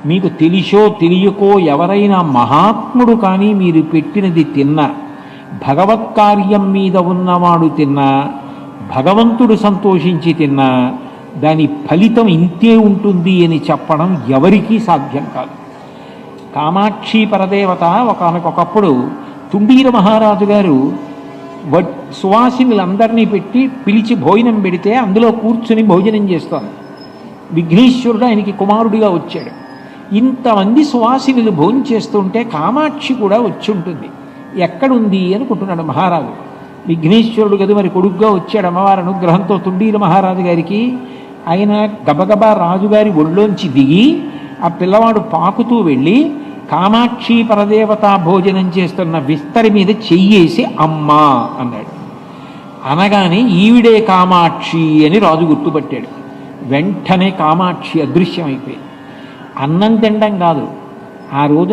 మీకు తెలిసో తెలియకో ఎవరైనా మహాత్ముడు కానీ మీరు పెట్టినది తిన్నా, భగవత్ కార్యం మీద ఉన్నవాడు తిన్నా, భగవంతుడు సంతోషించి తిన్నా దాని ఫలితం ఇంతే ఉంటుంది అని చెప్పడం ఎవరికీ సాధ్యం కాదు. కామాక్షి పరదేవత ఒకనకొకప్పుడు తుండీర మహారాజు గారు సువాసినులందరినీ పెట్టి పిలిచి భోజనం పెడితే అందులో కూర్చుని భోజనం చేస్తోంది. విఘ్నేశ్వరుడు ఆయనకి కుమారుడిగా వచ్చాడు. ఇంతమంది సువాసినులు భోజనం చేస్తుంటే కామాక్షి కూడా వచ్చి ఉంటుంది, ఎక్కడుంది అనుకుంటున్నాడు మహారాజు. విఘ్నేశ్వరుడు కదా మరి కొడుగ్గా వచ్చాడు అమ్మవారి అనుగ్రహంతో తుండీర మహారాజు గారికి. ఆయన గబగబా రాజుగారి ఒళ్ళోంచి దిగి ఆ పిల్లవాడు పాకుతూ వెళ్ళి కామాక్షి పరదేవత భోజనం చేస్తున్న విస్తరి మీద చెయ్యేసి అమ్మా అన్నాడు. అనగానే ఈవిడే కామాక్షి అని రాజు గుర్తుపట్టాడు. వెంటనే కామాక్షి అదృశ్యమైపోయింది. అన్నం తినడం కాదు, ఆ రోజు